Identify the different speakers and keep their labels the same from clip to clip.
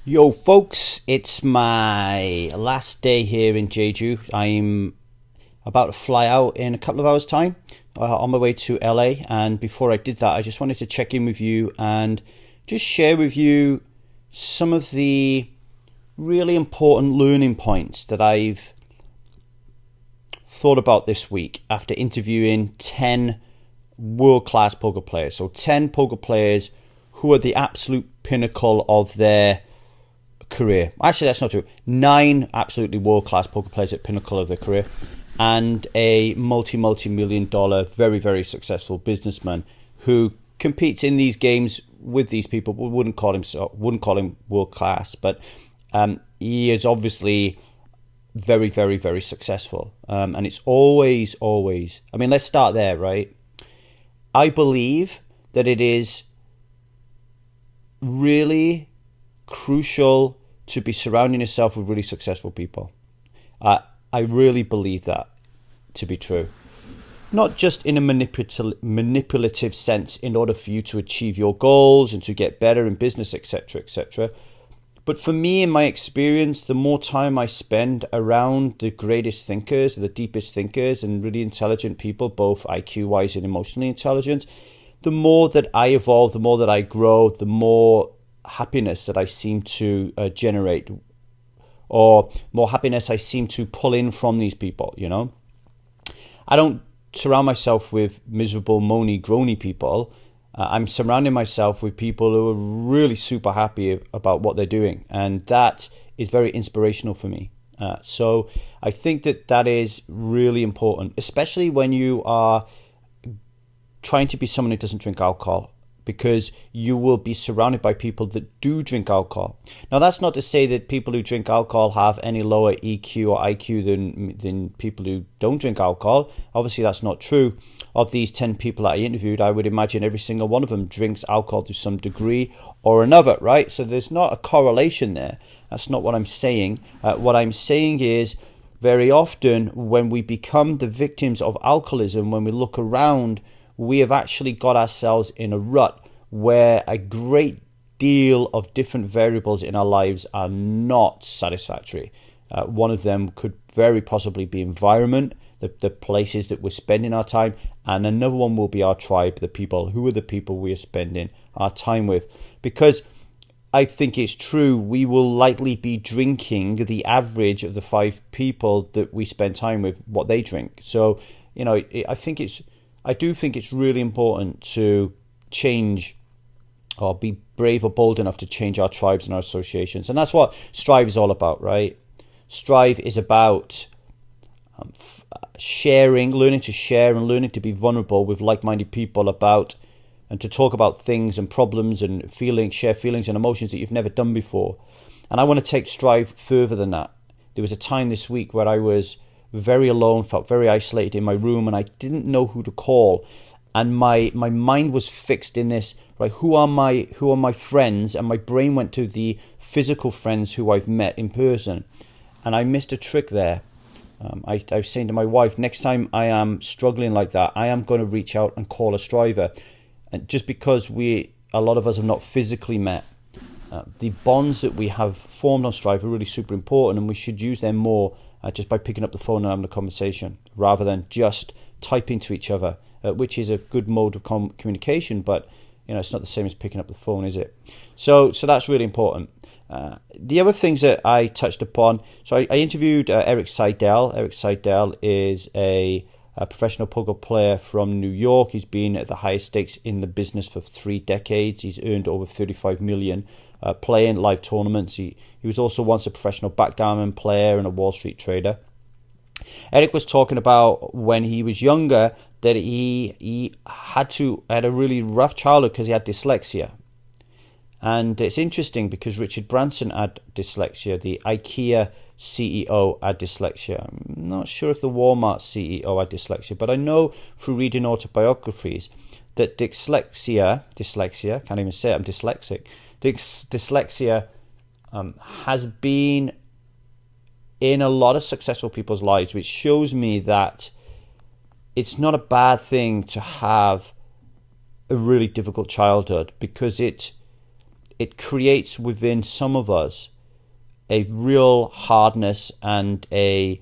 Speaker 1: Yo, folks, it's my last day here in Jeju. I'm about to fly out in a couple of hours' time on my way to LA. And before I did that, I just wanted to check in with you and just share with you some of the really important learning points that I've thought about this week after interviewing 10 world-class poker players. So 10 poker players who are the absolute pinnacle of their career. Actually, that's not true. 9 absolutely world-class poker players at pinnacle of their career, and a multi-million dollar, very, very successful businessman who competes in these games with these people. We wouldn't call him world-class, but he is obviously very, very, very successful. And it's always, I mean, let's start there, right? I believe that it is really crucial to be surrounding yourself with really successful people. I really believe that to be true. Not just in a manipulative sense in order for you to achieve your goals and to get better in business, etc., etc. But for me, in my experience, the more time I spend around the greatest thinkers, the deepest thinkers, and really intelligent people, both IQ-wise and emotionally intelligent, the more that I evolve, the more that I grow, the more happiness that I seem to generate, or more happiness I seem to pull in from these people, you know. I don't surround myself with miserable, moany, groany people. I'm surrounding myself with people who are really super happy about what they're doing, and that is very inspirational for me. So I think that is really important, especially when you are trying to be someone who doesn't drink alcohol, because you will be surrounded by people that do drink alcohol. Now, that's not to say that people who drink alcohol have any lower EQ or IQ than people who don't drink alcohol. Obviously, that's not true. Of these 10 people that I interviewed, I would imagine every single one of them drinks alcohol to some degree or another, right? So there's not a correlation there. That's not what I'm saying. What I'm saying is, very often when we become the victims of alcoholism, when we look around, we have actually got ourselves in a rut where a great deal of different variables in our lives are not satisfactory. One of them could very possibly be environment, the places that we're spending our time, and another one will be our tribe, the people. Who are the people we are spending our time with? Because I think it's true, we will likely be drinking the average of the 5 people that we spend time with, what they drink. So, you know, I do think it's really important to change, or be brave or bold enough to change our tribes and our associations. And that's what Strive is all about, right? Strive is about sharing, learning to share and learning to be vulnerable with like-minded people about, and to talk about things and problems and feelings, share feelings and emotions that you've never done before. And I want to take Strive further than that. There was a time this week where I was very alone, felt very isolated in my room, and I didn't know who to call. And my mind was fixed in this, right? Who are my friends? And my brain went to the physical friends who I've met in person. And I missed a trick there. I was saying to my wife, next time I am struggling like that, I am going to reach out and call a Striver. And just because a lot of us have not physically met, the bonds that we have formed on Strive are really super important, and we should use them more. Just by picking up the phone and having a conversation, rather than just typing to each other, which is a good mode of communication, but you know, it's not the same as picking up the phone, is it? So that's really important. The other things that I touched upon, so I interviewed Eric Seidel. Eric Seidel is a professional poker player from New York. He's been at the highest stakes in the business for 3 decades. He's earned over 35 million playing live tournaments. He was also once a professional backgammon player and a Wall Street trader. Eric was talking about when he was younger that he had a really rough childhood because he had dyslexia. And it's interesting because Richard Branson had dyslexia, the IKEA CEO had dyslexia. I'm not sure if the Walmart CEO had dyslexia, but I know through reading autobiographies that dyslexia, can't even say it, I'm dyslexic, dyslexia has been in a lot of successful people's lives, which shows me that it's not a bad thing to have a really difficult childhood, because it it creates within some of us a real hardness and a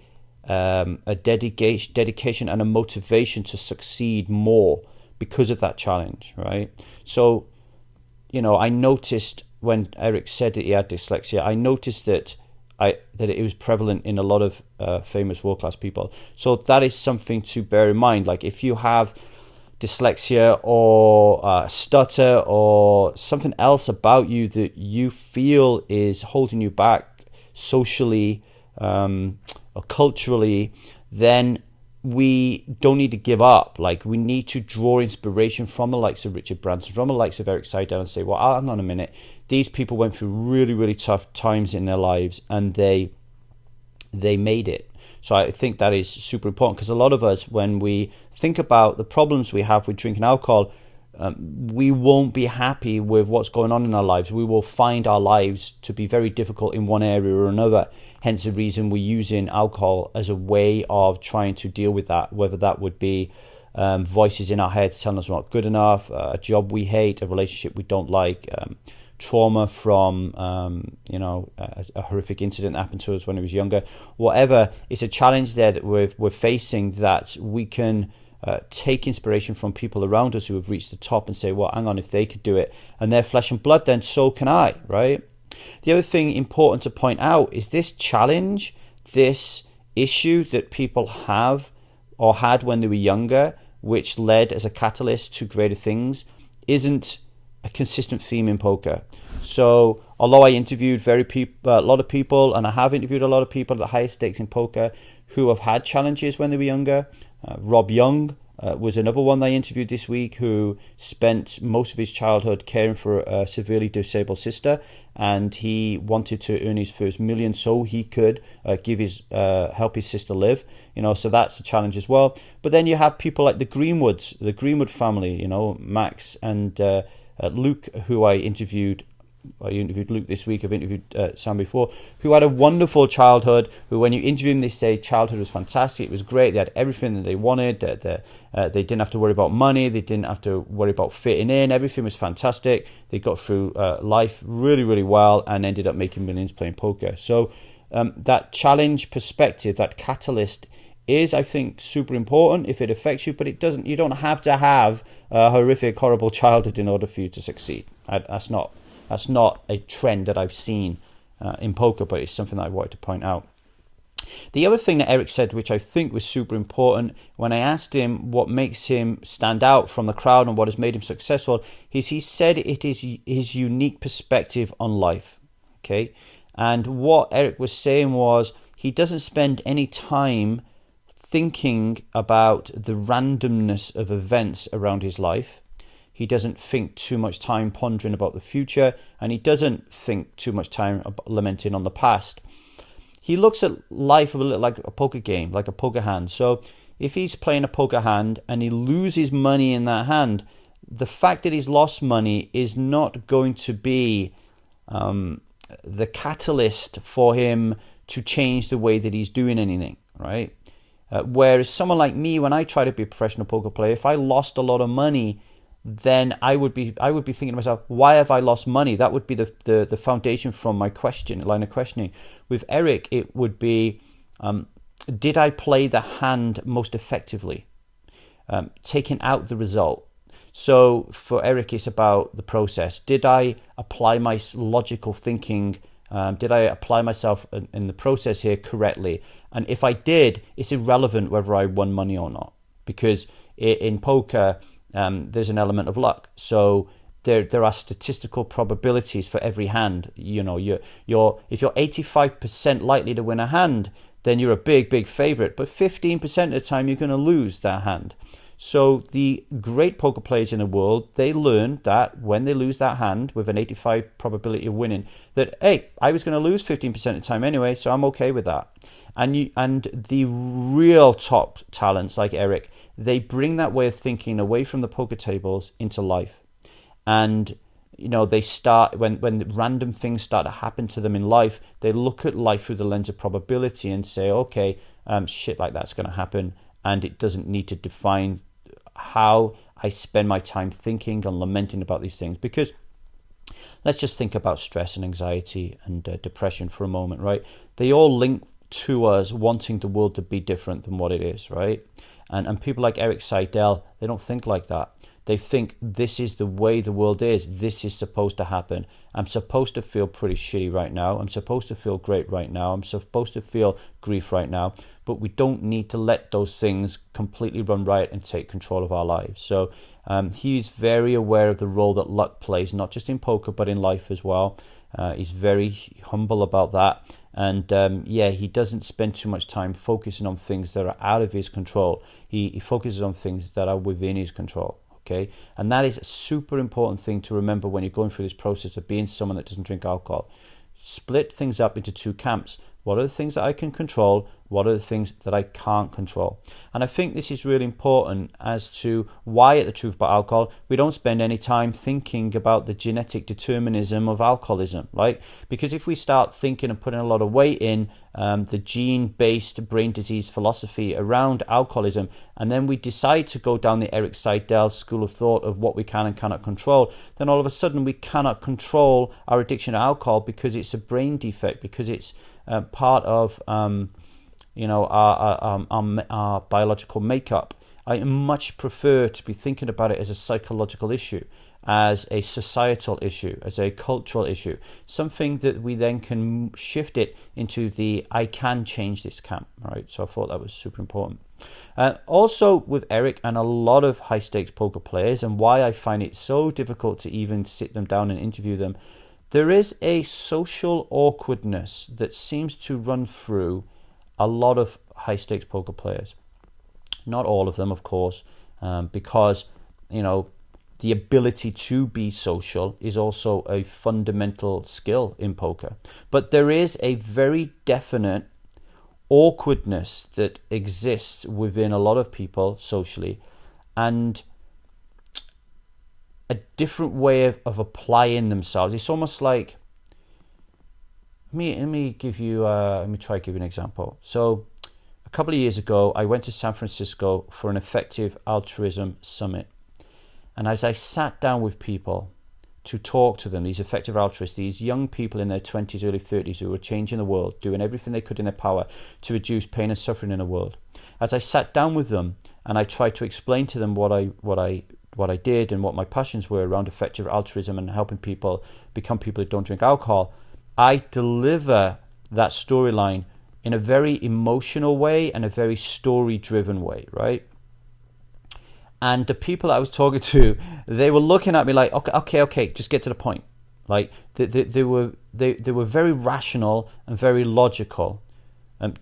Speaker 1: dedication and a motivation to succeed more because of that challenge, right? So, I noticed when Eric said that he had dyslexia, I noticed that it was prevalent in a lot of famous world-class people. So that is something to bear in mind. Like if you have dyslexia or stutter or something else about you that you feel is holding you back socially or culturally, then we don't need to give up. Like we need to draw inspiration from the likes of Richard Branson, from the likes of Eric Seidel, and say, well, hang on a minute, these people went through really, really tough times in their lives and they made it. So I think that is super important, because a lot of us, when we think about the problems we have with drinking alcohol, we won't be happy with what's going on in our lives. We will find our lives to be very difficult in one area or another. Hence the reason we're using alcohol as a way of trying to deal with that, whether that would be voices in our heads telling us we're not good enough, a job we hate, a relationship we don't like, trauma from a horrific incident that happened to us when we was younger. Whatever, it's a challenge there that we're facing, that we can take inspiration from people around us who have reached the top and say, well, hang on, if they could do it and they're flesh and blood, then so can I, right? The other thing important to point out is this challenge, this issue that people have or had when they were younger, which led as a catalyst to greater things, isn't a consistent theme in poker. So although I interviewed a lot of people, and I have interviewed a lot of people at the highest stakes in poker who have had challenges when they were younger. Rob Young was another one that I interviewed this week, who spent most of his childhood caring for a severely disabled sister, and he wanted to earn his first million so he could help his sister live. So that's a challenge as well. But then you have people like the Greenwood family, Max and Luke, who I interviewed Luke this week. I've interviewed Sam before, who had a wonderful childhood, who when you interview them, they say childhood was fantastic, it was great, they had everything that they wanted, they didn't have to worry about money, they didn't have to worry about fitting in, everything was fantastic, they got through life really, really well and ended up making millions playing poker. So that challenge perspective, that catalyst, is, I think, super important if it affects you, but you don't have to have a horrific, horrible childhood in order for you to succeed. That's not a trend that I've seen in poker, but it's something that I wanted to point out. The other thing that Eric said, which I think was super important, when I asked him what makes him stand out from the crowd and what has made him successful, is he said it is his unique perspective on life. Okay, and what Eric was saying was he doesn't spend any time thinking about the randomness of events around his life. He doesn't think too much time pondering about the future, and he doesn't think too much time lamenting on the past. He looks at life a little like a poker game, like a poker hand. So if he's playing a poker hand and he loses money in that hand, the fact that he's lost money is not going to be the catalyst for him to change the way that he's doing anything, right? Whereas someone like me, when I try to be a professional poker player, if I lost a lot of money, then I would be thinking to myself, why have I lost money? That would be the foundation from my line of questioning. With Eric, it would be, did I play the hand most effectively? Taking out the result. So for Eric, it's about the process. Did I apply my logical thinking? Did I apply myself in the process here correctly? And if I did, it's irrelevant whether I won money or not, because in poker, there's an element of luck. So there are statistical probabilities for every hand. If you're 85% likely to win a hand, then you're a big favorite. But 15% of the time, you're going to lose that hand. So the great poker players in the world, they learn that when they lose that hand with an 85 probability of winning, that, hey, I was going to lose 15% of the time anyway, so I'm okay with that. And the real top talents like Eric, they bring that way of thinking away from the poker tables into life. And they start, when random things start to happen to them in life, they look at life through the lens of probability and say, okay, shit like that's going to happen, and it doesn't need to define how I spend my time thinking and lamenting about these things. Because Let's just think about stress and anxiety and depression for a moment, right? They all link to us wanting the world to be different than what it is, right? And people like Eric Seidel, they don't think like that. They think this is the way the world is. This is supposed to happen. I'm supposed to feel pretty shitty right now. I'm supposed to feel great right now. I'm supposed to feel grief right now. But we don't need to let those things completely run riot and take control of our lives. So he's very aware of the role that luck plays, not just in poker, but in life as well. He's very humble about that. And he doesn't spend too much time focusing on things that are out of his control. He focuses on things that are within his control. Okay, and that is a super important thing to remember when you're going through this process of being someone that doesn't drink alcohol. Split things up into two camps. What are the things that I can control? What are the things that I can't control? And I think this is really important as to why at The Truth About Alcohol we don't spend any time thinking about the genetic determinism of alcoholism, right? Because if we start thinking and putting a lot of weight in the gene-based brain disease philosophy around alcoholism, and then we decide to go down the Eric Seidel school of thought of what we can and cannot control, then all of a sudden we cannot control our addiction to alcohol because it's a brain defect, because it's part of our biological makeup. I much prefer to be thinking about it as a psychological issue, as a societal issue, as a cultural issue, something that we then can shift it into the I can change this camp, right? So I thought that was super important. Also with Eric and a lot of high stakes poker players, and why I find it so difficult to even sit them down and interview them, there is a social awkwardness that seems to run through a lot of high stakes poker players. Not all of them, of course, because, the ability to be social is also a fundamental skill in poker. But there is a very definite awkwardness that exists within a lot of people socially, and a different way of applying themselves. It's almost like, let me try to give you an example. So a couple of years ago, I went to San Francisco for an effective altruism summit. And as I sat down with people to talk to them, these effective altruists, these young people in their 20s, early 30s who were changing the world, doing everything they could in their power to reduce pain and suffering in the world. As I sat down with them and I tried to explain to them what I did and what my passions were around effective altruism and helping people become people who don't drink alcohol, I deliver that storyline in a very emotional way and a very story-driven way, right? And the people I was talking to, they were looking at me like, okay, just get to the point. Like they were very rational and very logical,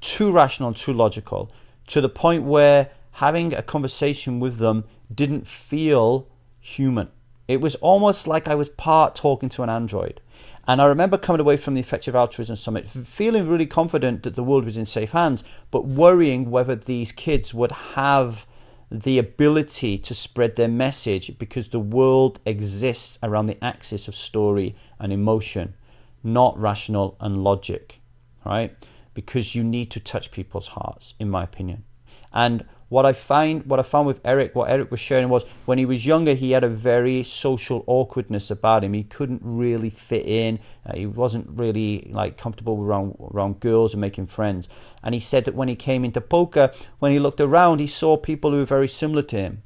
Speaker 1: too rational and too logical, to the point where having a conversation with them didn't feel human. It was almost like I was part talking to an android. And I remember coming away from the Effective Altruism Summit feeling really confident that the world was in safe hands, but worrying whether these kids would have the ability to spread their message, because the world exists around the axis of story and emotion, not rational and logic, right? Because you need to touch people's hearts, in my opinion. And what I found with Eric, what Eric was sharing was, when he was younger, he had a very social awkwardness about him. He couldn't really fit in. He wasn't really comfortable around girls and making friends. And he said that when he came into poker, when he looked around, he saw people who were very similar to him.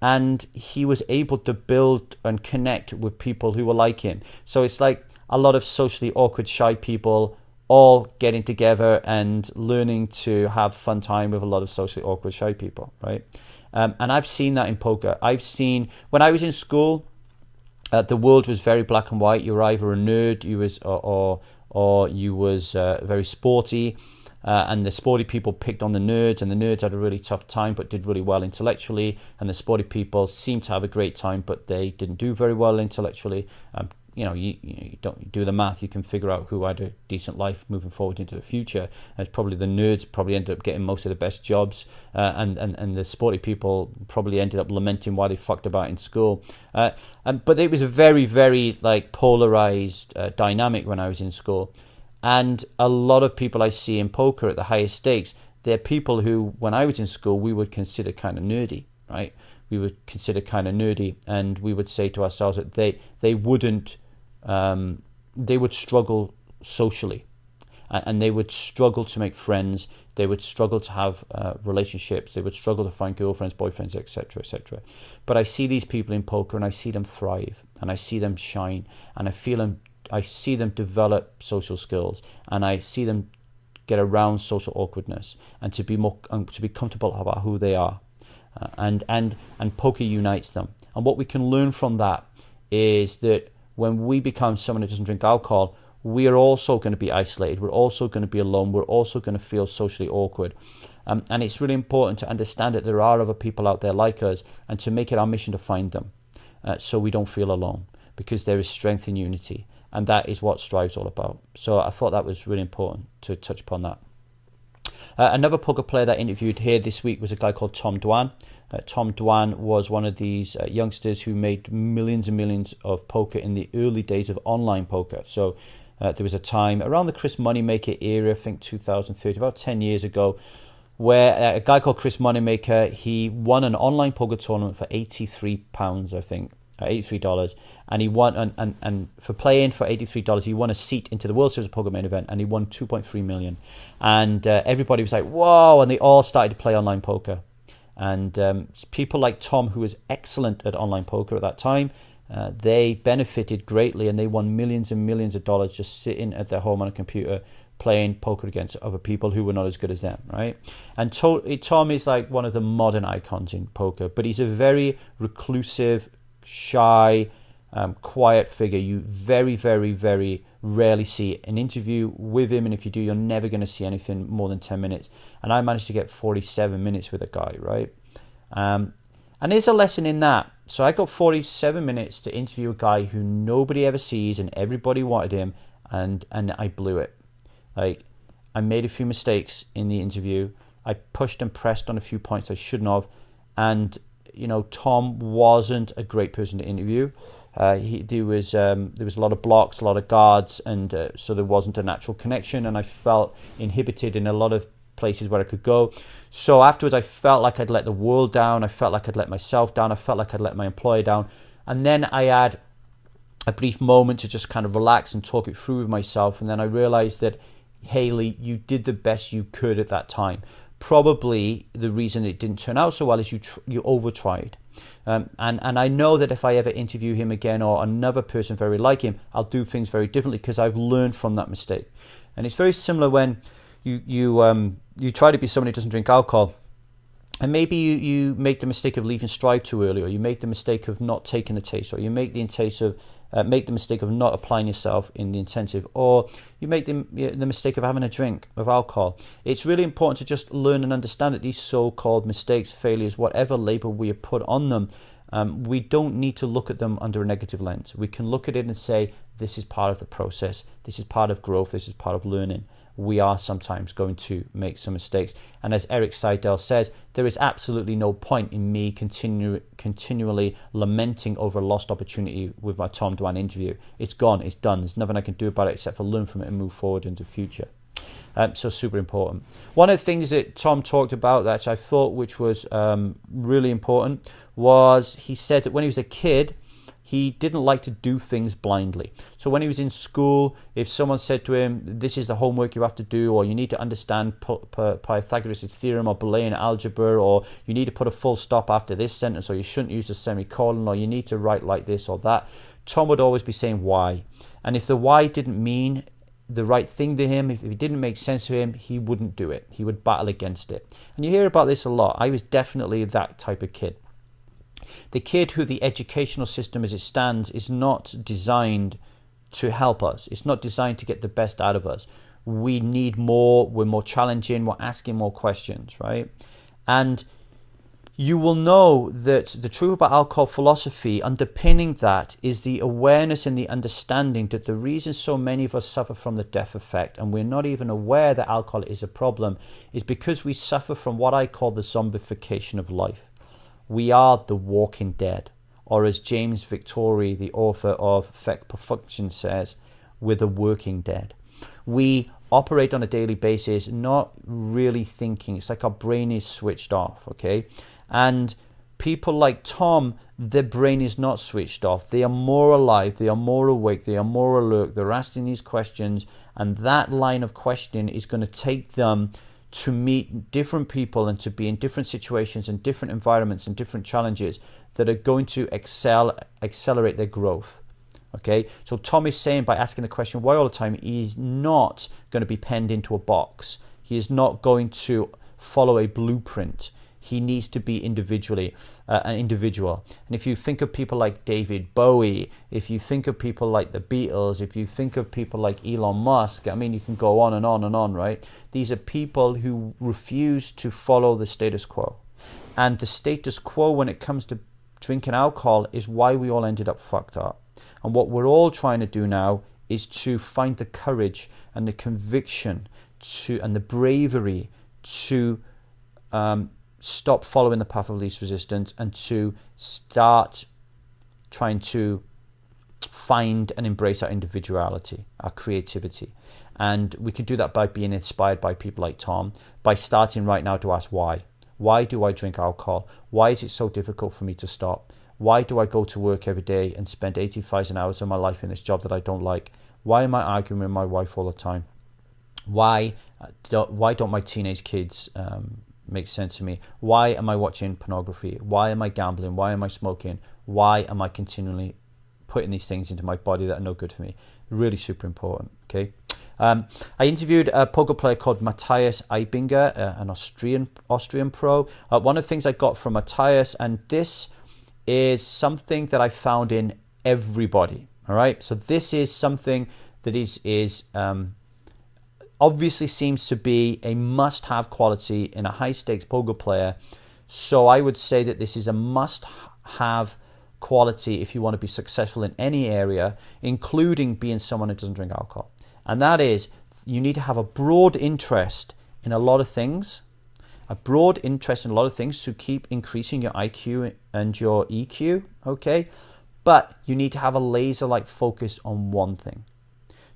Speaker 1: And he was able to build and connect with people who were like him. So it's like a lot of socially awkward, shy people all getting together and learning to have fun time with a lot of socially awkward, shy people, right? And I've seen that in poker. I've seen, when I was in school, the world was very black and white. You were either a nerd, or you was very sporty, and the sporty people picked on the nerds, and the nerds had a really tough time but did really well intellectually, and the sporty people seemed to have a great time but they didn't do very well intellectually. You don't do the math, you can figure out who had a decent life moving forward into the future. It's probably the nerds probably ended up getting most of the best jobs, and the sporty people probably ended up lamenting why they fucked about in school. But it was a very, very polarized dynamic when I was in school. And a lot of people I see in poker at the highest stakes, they're people who, when I was in school, we would consider kind of nerdy, right? We would consider kind of nerdy, and we would say to ourselves that they wouldn't they would struggle socially, and they would struggle to make friends. They would struggle to have relationships. They would struggle to find girlfriends, boyfriends, etc., etc. But I see these people in poker, and I see them thrive, and I see them shine, and I see them develop social skills, and I see them get around social awkwardness, and to be comfortable about who they are, and poker unites them. And what we can learn from that is that when we become someone who doesn't drink alcohol, we are also going to be isolated. We're also going to be alone. We're also going to feel socially awkward. And it's really important to understand that there are other people out there like us, and to make it our mission to find them, so we don't feel alone, because there is strength in unity. And that is what Strive's all about. So I thought that was really important to touch upon that. Another poker player that I interviewed here this week was a guy called Tom Dwan. Tom Dwan was one of these youngsters who made millions and millions of poker in the early days of online poker. So there was a time around the Chris Moneymaker era, I think 2013, about 10 years ago, where a guy called Chris Moneymaker, he won an online poker tournament for £83, I think, $83, and he won, and for playing for $83, he won a seat into the World Series of Poker main event, and he won 2.3 million. And everybody was like, whoa, and they all started to play online poker. And people like Tom, who was excellent at online poker at that time, they benefited greatly, and they won millions and millions of dollars just sitting at their home on a computer playing poker against other people who were not as good as them, right? And Tom is like one of the modern icons in poker, but he's a very reclusive, shy, quiet figure. You very, very, very rarely see an interview with him, and if you do, you're never going to see anything more than 10 minutes. And I managed to get 47 minutes with a guy, right? And there's a lesson in that. So I got 47 minutes to interview a guy who nobody ever sees, and everybody wanted him, and I blew it. Like, I made a few mistakes in the interview. I pushed and pressed on a few points I shouldn't have, and Tom wasn't a great person to interview. There was a lot of blocks, a lot of guards, and so there wasn't a natural connection, and I felt inhibited in a lot of places where I could go. So afterwards, I felt like I'd let the world down. I felt like I'd let myself down. I felt like I'd let my employer down. And then I had a brief moment to just kind of relax and talk it through with myself. And then I realized that, Haley, you did the best you could at that time. Probably the reason it didn't turn out so well is you over-tried. And I know that if I ever interview him again, or another person very like him, I'll do things very differently, because I've learned from that mistake. And it's very similar when you try to be somebody who doesn't drink alcohol, and maybe you make the mistake of leaving Strive too early, or you make the mistake of not taking the taste, or you make the mistake of not applying yourself in the intensive, or you make the mistake of having a drink of alcohol. It's really important to just learn and understand that these so-called mistakes, failures, whatever label we have put on them, we don't need to look at them under a negative lens. We can look at it and say, this is part of the process, this is part of growth, this is part of learning. We are sometimes going to make some mistakes. And as Eric Seidel says, there is absolutely no point in me continually lamenting over a lost opportunity with my Tom Dwan interview. It's gone, it's done. There's nothing I can do about it except for learn from it and move forward into the future. So super important. One of the things that Tom talked about that I thought which was really important was, he said that when he was a kid, he didn't like to do things blindly. So when he was in school, if someone said to him, this is the homework you have to do, or you need to understand Pythagoras' theorem, or Boolean algebra, or you need to put a full stop after this sentence, or you shouldn't use a semicolon, or you need to write like this or that, Tom would always be saying why. And if the why didn't mean the right thing to him, if it didn't make sense to him, he wouldn't do it. He would battle against it. And you hear about this a lot. I was definitely that type of kid. The kid who the educational system as it stands is not designed to help us. It's not designed to get the best out of us. We need more, we're more challenging, we're asking more questions, right? And you will know that the truth about alcohol philosophy, underpinning that, is the awareness and the understanding that the reason so many of us suffer from the death effect, and we're not even aware that alcohol is a problem, is because we suffer from what I call the zombification of life. We are the walking dead, or as James Victory, the author of Effect Perfection, says, we're the working dead. We operate on a daily basis, not really thinking. It's like our brain is switched off, okay? And people like Tom, their brain is not switched off. They are more alive, they are more awake, they are more alert, they're asking these questions, and that line of questioning is going to take them to meet different people and to be in different situations and different environments and different challenges that are going to accelerate their growth. Okay, so Tom is saying, by asking the question why all the time, he's not going to be penned into a box. He is not going to follow a blueprint. He needs to be an individual. And if you think of people like David Bowie, if you think of people like the Beatles, if you think of people like Elon Musk, I mean, you can go on and on and on, right? These are people who refuse to follow the status quo. And the status quo when it comes to drinking alcohol is why we all ended up fucked up. And what we're all trying to do now is to find the courage and the conviction and the bravery to stop following the path of least resistance and to start trying to find and embrace our individuality, our creativity. And we can do that by being inspired by people like Tom, by starting right now to ask why. Why do I drink alcohol? Why is it so difficult for me to stop? Why do I go to work every day and spend 80,000 hours of my life in this job that I don't like? Why am I arguing with my wife all the time? Why don't my teenage kids make sense to me? Why am I watching pornography? Why am I gambling? Why am I smoking? Why am I continually putting these things into my body that are no good for me? Really super important, okay? I interviewed a poker player called Matthias Eibinger, an Austrian pro. One of the things I got from Matthias, and this is something that I found in everybody, all right? So this is something that is obviously seems to be a must-have quality in a high-stakes poker player. So I would say that this is a must-have quality if you want to be successful in any area, including being someone who doesn't drink alcohol. And that is, you need to have a broad interest in a lot of things, to keep increasing your IQ and your EQ, okay? But you need to have a laser-like focus on one thing.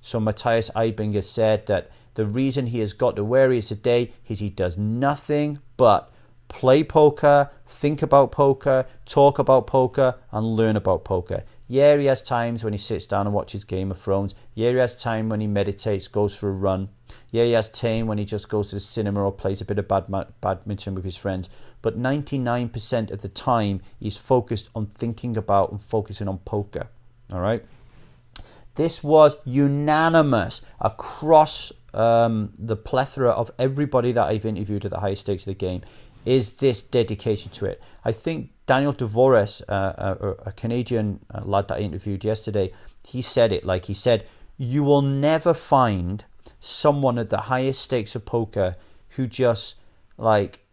Speaker 1: So Matthias Eibinger said that the reason he has got to where he is today is he does nothing but play poker, think about poker, talk about poker, and learn about poker. Yeah, he has times when he sits down and watches Game of Thrones. Yeah, he has time when he meditates, goes for a run. Yeah, he has time when he just goes to the cinema or plays a bit of badminton with his friends. But 99% of the time, he's focused on thinking about and focusing on poker. All right? This was unanimous across the plethora of everybody that I've interviewed at the highest stakes of the game, is this dedication to it. I think Daniel Devores, a Canadian lad that I interviewed yesterday, he said it. Like, he said, you will never find someone at the highest stakes of poker who just like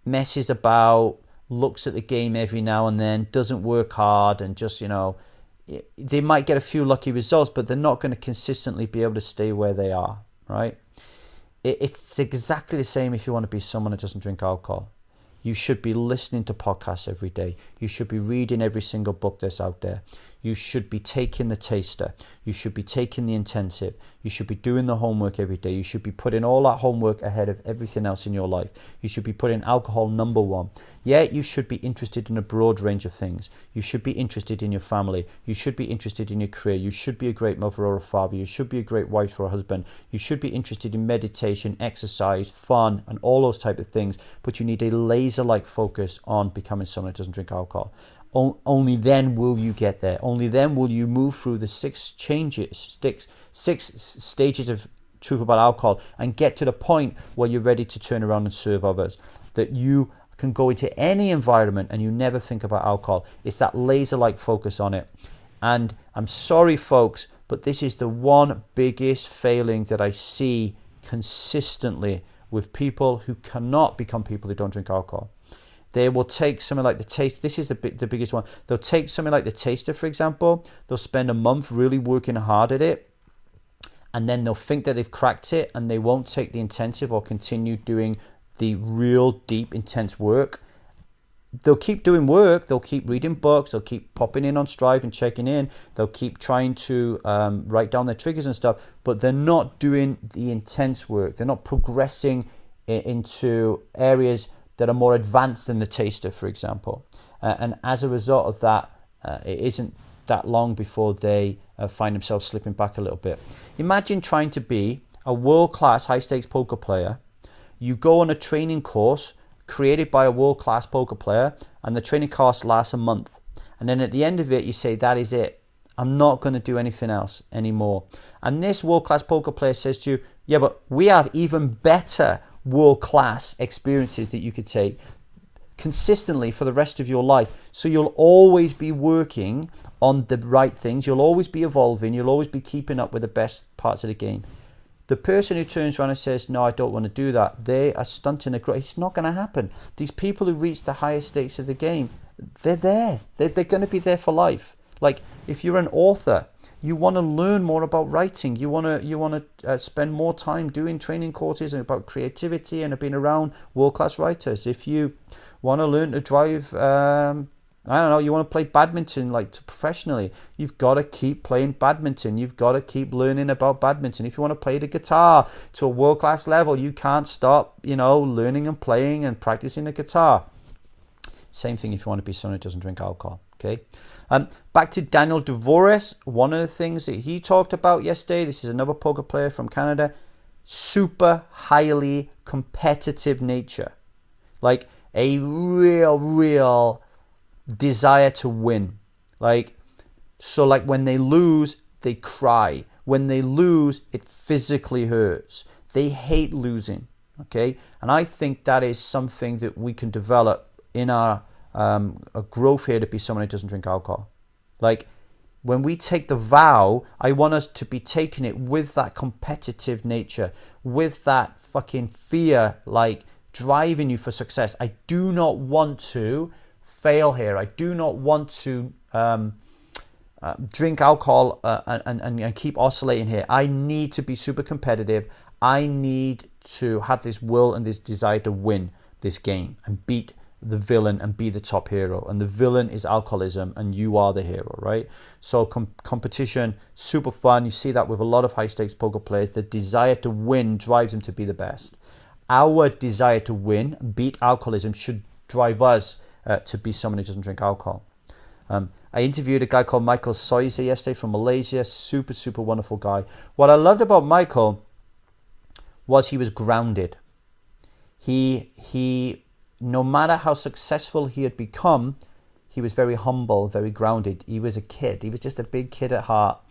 Speaker 1: messes about, looks at the game every now and then, doesn't work hard, and just, you know, they might get a few lucky results, but they're not going to consistently be able to stay where they are, right? It's exactly the same if you want to be someone that doesn't drink alcohol. You should be listening to podcasts every day. You should be reading every single book that's out there. You should be taking the taster. You should be taking the intensive. You should be doing the homework every day. You should be putting all that homework ahead of everything else in your life. You should be putting alcohol number one. Yeah, you should be interested in a broad range of things. You should be interested in your family. You should be interested in your career. You should be a great mother or a father. You should be a great wife or a husband. You should be interested in meditation, exercise, fun, and all those type of things. But you need a laser-like focus on becoming someone who doesn't drink alcohol. Only then will you get there. Only then will you move through the six stages of truth about alcohol and get to the point where you're ready to turn around and serve others. That you can go into any environment and you never think about alcohol. It's that laser-like focus on it. And I'm sorry, folks, but this is the one biggest failing that I see consistently with people who cannot become people who don't drink alcohol. They will take something like the taste. This is the biggest one. They'll take something like the taster, for example. They'll spend a month really working hard at it, and then they'll think that they've cracked it, and they won't take the intensive or continue doing the real deep, intense work. They'll keep doing work. They'll keep reading books. They'll keep popping in on Strive and checking in. They'll keep trying to write down their triggers and stuff, but they're not doing the intense work. They're not progressing into areas that are more advanced than the taster, for example. And as a result of that, it isn't that long before they find themselves slipping back a little bit. Imagine trying to be a world-class high-stakes poker player. You go on a training course created by a world-class poker player, and the training course lasts a month. And then at the end of it, you say, that is it. I'm not going to do anything else anymore. And this world-class poker player says to you, yeah, but we have even better world-class experiences that you could take consistently for the rest of your life. So you'll always be working on the right things. You'll always be evolving. You'll always be keeping up with the best parts of the game. The person who turns around and says, no, I don't want to do that, they are stunting the growth. It's not going to happen. These people who reach the highest stakes of the game, they're there. They're going to be there for life. Like, if you're an author, you want to learn more about writing. You want to spend more time doing training courses about creativity and being around world-class writers. If you want to learn to drive, I don't know, you want to play badminton professionally, you've got to keep playing badminton. You've got to keep learning about badminton. If you want to play the guitar to a world-class level, you can't stop, learning and playing and practicing the guitar. Same thing if you want to be someone who doesn't drink alcohol, okay? Back to Daniel Dvorak, one of the things that he talked about yesterday, this is another poker player from Canada, super highly competitive nature. Like a real desire to win. So when they lose, they cry. When they lose, it physically hurts. They hate losing, okay? And I think that is something that we can develop in our a growth here to be someone who doesn't drink alcohol. When we take the vow, I want us to be taking it with that competitive nature, with that fucking fear, driving you for success. I do not want to fail here. I do not want to drink alcohol and keep oscillating here. I need to be super competitive. I need to have this will and this desire to win this game and beat the villain and be the top hero. And the villain is alcoholism and you are the hero, right? So competition, super fun. You see that with a lot of high stakes poker players. The desire to win drives them to be the best. Our desire to win, beat alcoholism, should drive us to be someone who doesn't drink alcohol. I interviewed a guy called Michael Soizer yesterday from Malaysia. Super wonderful guy. What I loved about Michael was he was grounded. He no matter how successful he had become, he was very humble, very grounded. He was a kid. He was just a big kid at heart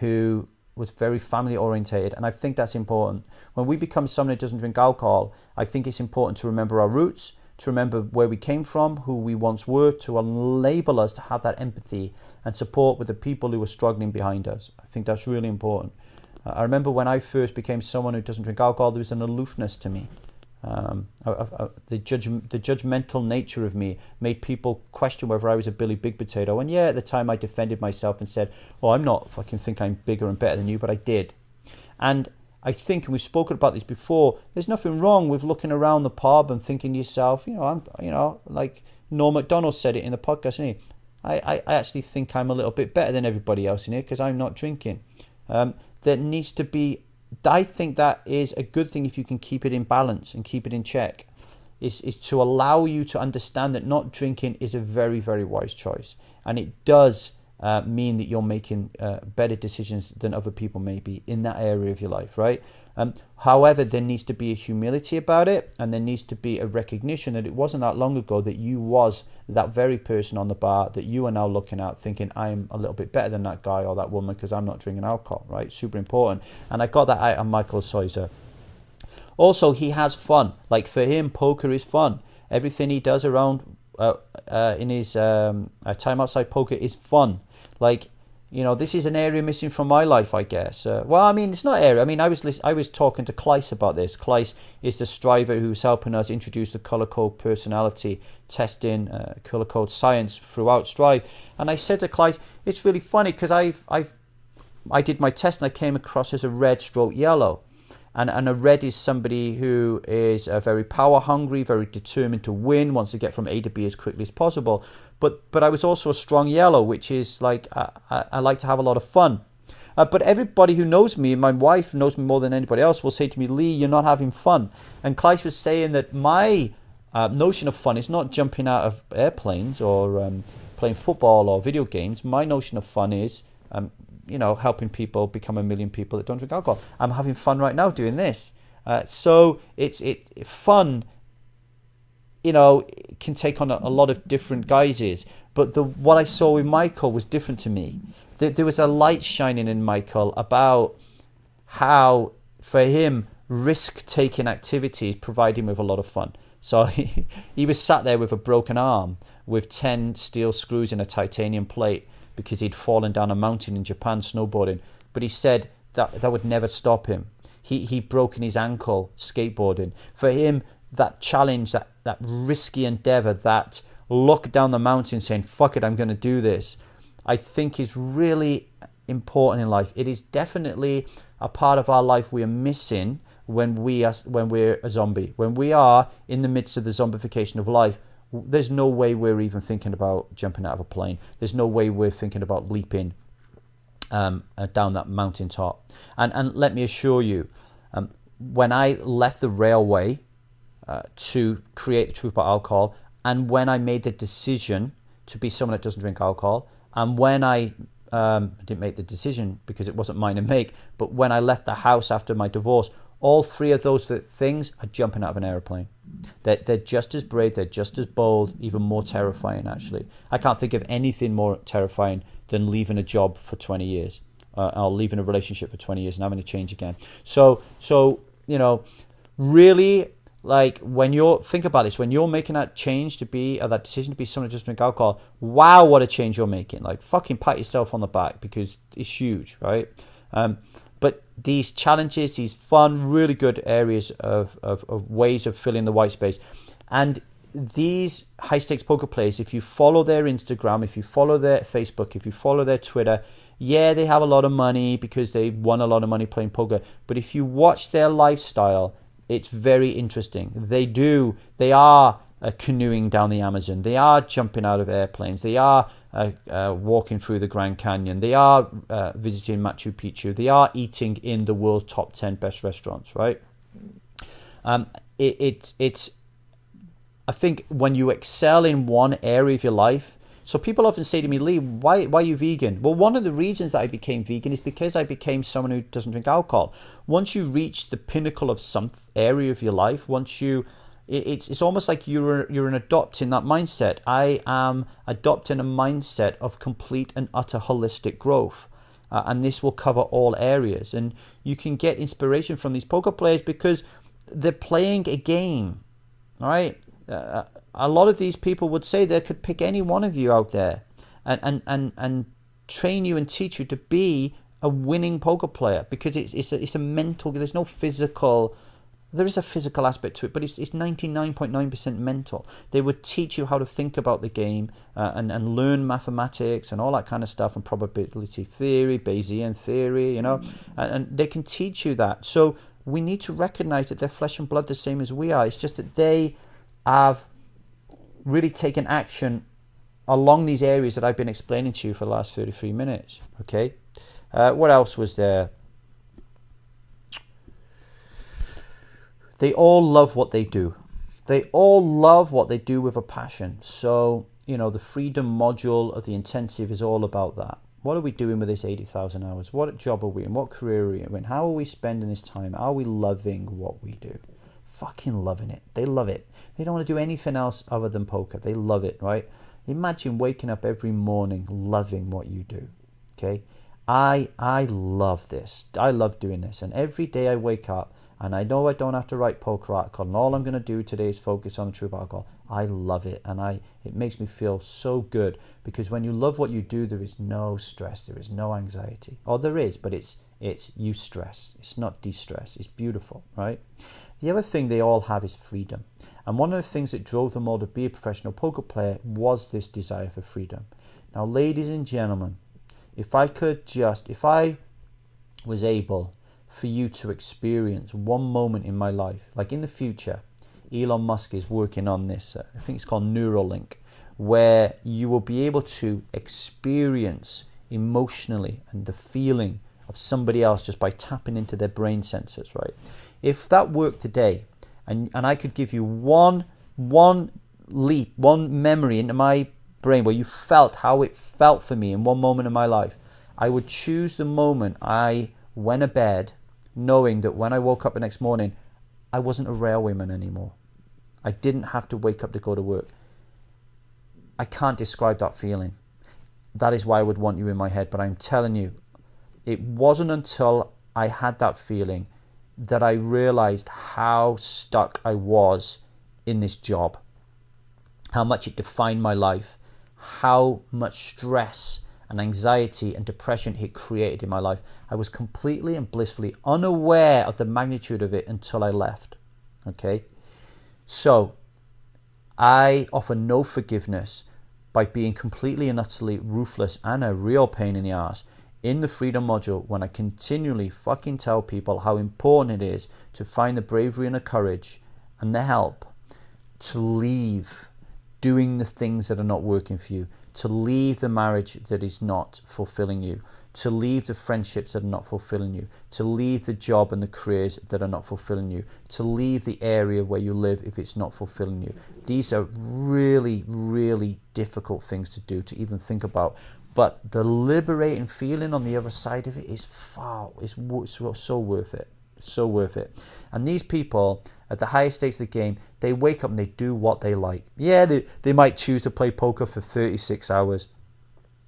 Speaker 1: who was very family orientated. And I think that's important. When we become someone who doesn't drink alcohol, I think it's important to remember our roots, to remember where we came from, who we once were, to enable us to have that empathy and support with the people who were struggling behind us. I think that's really important. I remember when I first became someone who doesn't drink alcohol, there was an aloofness to me. The judgmental nature of me made people question whether I was a Billy Big Potato. And yeah, at the time I defended myself and said, oh, I'm not fucking think I'm bigger and better than you, but I did. And I think, and we've spoken about this before, there's nothing wrong with looking around the pub and thinking to yourself, like Norm Macdonald said it in the podcast, didn't he? I actually think I'm a little bit better than everybody else in here because I'm not drinking. There needs to be, I think that is a good thing if you can keep it in balance and keep it in check, is to allow you to understand that not drinking is a very, very wise choice. And it does mean that you're making better decisions than other people may be in that area of your life, right? However, there needs to be a humility about it, and there needs to be a recognition that it wasn't that long ago that you was that very person on the bar that you are now looking at thinking, I'm a little bit better than that guy or that woman because I'm not drinking alcohol, right? Super important. And I got that out of Michael Soizer. Also, he has fun. For him, poker is fun. Everything he does around in his time outside poker is fun. This is an area missing from my life, I guess. It's not area. I was talking to Kleiss about this. Kleiss is the striver who's helping us introduce the color code personality testing, color code science throughout Strive. And I said to Kleiss, it's really funny because I did my test and I came across as a red stroke yellow. And a red is somebody who is very power hungry, very determined to win, wants to get from A to B as quickly as possible. But I was also a strong yellow, which is I like to have a lot of fun. But everybody who knows me, my wife knows me more than anybody else, will say to me, Lee, you're not having fun. And Clive was saying that my notion of fun is not jumping out of airplanes or playing football or video games. My notion of fun is, helping people become 1 million people that don't drink alcohol. I'm having fun right now doing this. So it's fun, can take on a lot of different guises. But what I saw with Michael was different to me. There was a light shining in Michael about how, for him, risk-taking activities provide him with a lot of fun. So he was sat there with a broken arm with 10 steel screws in a titanium plate because he'd fallen down a mountain in Japan snowboarding. But he said that would never stop him. He'd broken his ankle skateboarding. For him, that challenge, that risky endeavor, that look down the mountain saying, fuck it, I'm going to do this, I think is really important in life. It is definitely a part of our life we are missing when we're a zombie. When we are in the midst of the zombification of life, there's no way we're even thinking about jumping out of a plane. There's no way we're thinking about leaping down that mountaintop. And let me assure you, when I left the railway to create the Truth About Alcohol, and when I made the decision to be someone that doesn't drink alcohol, and when I didn't make the decision because it wasn't mine to make, but when I left the house after my divorce, all three of those things are jumping out of an aeroplane. They're just as brave, they're just as bold, even more terrifying, actually. I can't think of anything more terrifying than leaving a job for 20 years or leaving a relationship for 20 years and having to change again. So really, like, think about this, when you're making that change to be, or that decision to be someone who doesn't drink alcohol, wow, what a change you're making. Like, fucking pat yourself on the back, because it's huge, right? But these challenges, these fun, really good areas of ways of filling the white space. And these high-stakes poker players, if you follow their Instagram, if you follow their Facebook, if you follow their Twitter, yeah, they have a lot of money because they won a lot of money playing poker. But if you watch their lifestyle, it's very interesting. They are canoeing down the Amazon. They are jumping out of airplanes. They are walking through the Grand Canyon. They are visiting Machu Picchu. They are eating in the world's top 10 best restaurants, right? It's I think when you excel in one area of your life, so people often say to me, Lee, why are you vegan? Well, one of the reasons I became vegan is because I became someone who doesn't drink alcohol. Once you reach the pinnacle of some area of your life, it's almost like you're adopting that mindset. I am adopting a mindset of complete and utter holistic growth. And this will cover all areas. And you can get inspiration from these poker players because they're playing a game, all right? A lot of these people would say they could pick any one of you out there and train you and teach you to be a winning poker player, because it's a mental. There's no physical. There is a physical aspect to it, but it's 99.9% mental. They would teach you how to think about the game and learn mathematics and all that kind of stuff, and probability theory, Bayesian theory, and they can teach you that. So we need to recognize that they're flesh and blood the same as we are. It's just that they have really taken action along these areas that I've been explaining to you for the last 33 minutes. Okay, what else was there? They all love what they do. They all love what they do with a passion. So, the freedom module of the intensive is all about that. What are we doing with this 80,000 hours? What job are we in? What career are we in? How are we spending this time? Are we loving what we do? Fucking loving it. They love it. They don't want to do anything else other than poker. They love it, right? Imagine waking up every morning loving what you do. Okay? I love this. I love doing this. And every day I wake up and I know I don't have to write poker article, and all I'm going to do today is focus on the Truth About Alcohol. I love it, and it makes me feel so good, because when you love what you do, there is no stress, there is no anxiety. Or there is, but it's eustress. It's not de-stress. It's beautiful, right? The other thing they all have is freedom. And one of the things that drove them all to be a professional poker player was this desire for freedom. Now, ladies and gentlemen, if I was able for you to experience one moment in my life, like in the future, Elon Musk is working on this, I think it's called Neuralink, where you will be able to experience emotionally and the feeling of somebody else just by tapping into their brain sensors, right? If that worked today, and I could give you one leap, one memory into my brain where you felt how it felt for me in one moment in my life, I would choose the moment I went to bed knowing that when I woke up the next morning, I wasn't a railwayman anymore. I didn't have to wake up to go to work. I can't describe that feeling. That is why I would want you in my head. But I'm telling you, it wasn't until I had that feeling that I realized how stuck I was in this job, how much it defined my life, how much stress and anxiety and depression it created in my life. I was completely and blissfully unaware of the magnitude of it until I left. Okay? So, I offer no forgiveness by being completely and utterly ruthless and a real pain in the ass in the freedom module when I continually fucking tell people how important it is to find the bravery and the courage and the help to leave doing the things that are not working for you, to leave the marriage that is not fulfilling you, to leave the friendships that are not fulfilling you, to leave the job and the careers that are not fulfilling you, to leave the area where you live if it's not fulfilling you. These are really, really difficult things to do, to even think about. But the liberating feeling on the other side of it is so worth it. So worth it. And these people at the highest stakes of the game, they wake up and they do what they like. Yeah, they might choose to play poker for 36 hours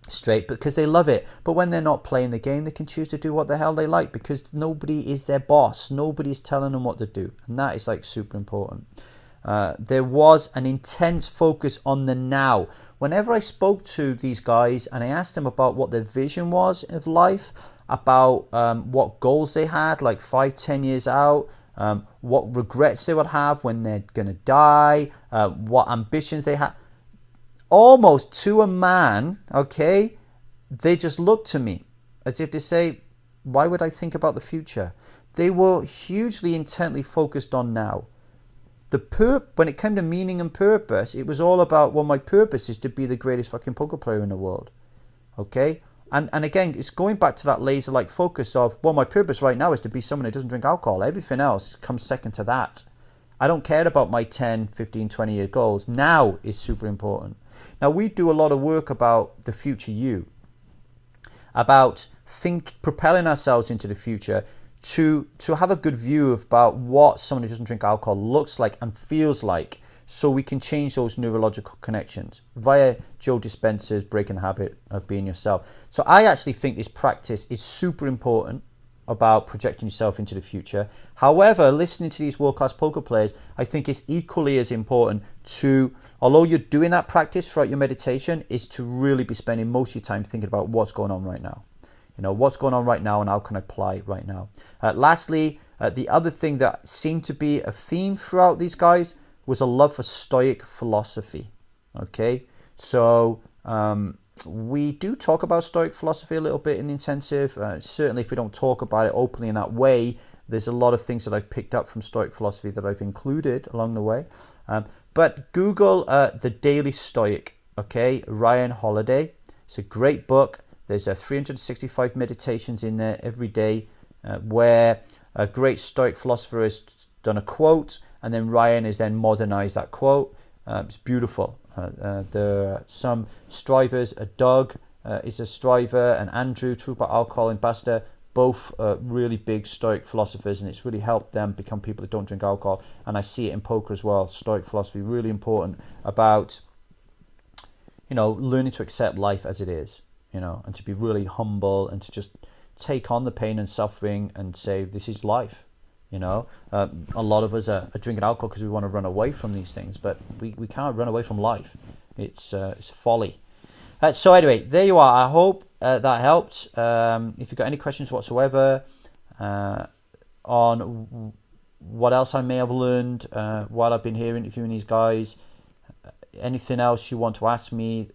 Speaker 1: straight because they love it. But when they're not playing the game, they can choose to do what the hell they like because nobody is their boss. Nobody's telling them what to do. And that is like super important. There was an intense focus on the now. Whenever I spoke to these guys and I asked them about what their vision was of life, about what goals they had, like 5-10 years out, what regrets they would have when they're going to die, what ambitions they had, almost to a man, okay, they just looked to me as if to say, why would I think about the future? They were hugely intently focused on now. When it came to meaning and purpose, it was all about, well, my purpose is to be the greatest fucking poker player in the world. Okay? And again, it's going back to that laser-like focus of, well, my purpose right now is to be someone who doesn't drink alcohol. Everything else comes second to that. I don't care about my 10, 15, 20-year goals. Now is super important. Now, we do a lot of work about the future you, about propelling ourselves into the future to have a good view about what someone who doesn't drink alcohol looks like and feels like, so we can change those neurological connections via Joe Dispenza's Breaking the Habit of Being Yourself. So I actually think this practice is super important about projecting yourself into the future. However, listening to these world-class poker players, I think it's equally as important to, although you're doing that practice throughout your meditation, is to really be spending most of your time thinking about what's going on right now. You know, what's going on right now and how can I apply right now? Lastly, the other thing that seemed to be a theme throughout these guys was a love for Stoic philosophy. Okay, so we do talk about Stoic philosophy a little bit in the intensive. Certainly if we don't talk about it openly in that way, there's a lot of things that I've picked up from Stoic philosophy that I've included along the way. But Google The Daily Stoic, okay, Ryan Holiday. It's a great book. There's 365 meditations in there every day where a great Stoic philosopher has done a quote and then Ryan has then modernized that quote. It's beautiful. There are some strivers. Doug is a striver, and Andrew, Trooper Alcohol Ambassador, both really big Stoic philosophers, and it's really helped them become people that don't drink alcohol. And I see it in poker as well. Stoic philosophy, really important about, you know, learning to accept life as it is. You know, and to be really humble and to just take on the pain and suffering and say, this is life. You know, a lot of us are drinking alcohol because we want to run away from these things, but we can't run away from life. It's folly. So anyway, there you are. I hope that helped. If you've got any questions whatsoever on what else I may have learned while I've been here interviewing these guys, anything else you want to ask me,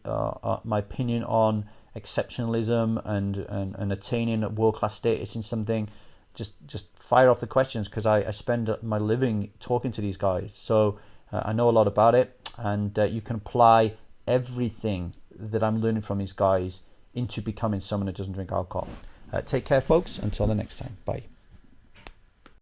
Speaker 1: my opinion on exceptionalism and attaining world-class status in something, just fire off the questions, because I spend my living talking to these guys, so I know a lot about it, and you can apply everything that I'm learning from these guys into becoming someone that doesn't drink alcohol. Take care, folks. Until the next time. Bye.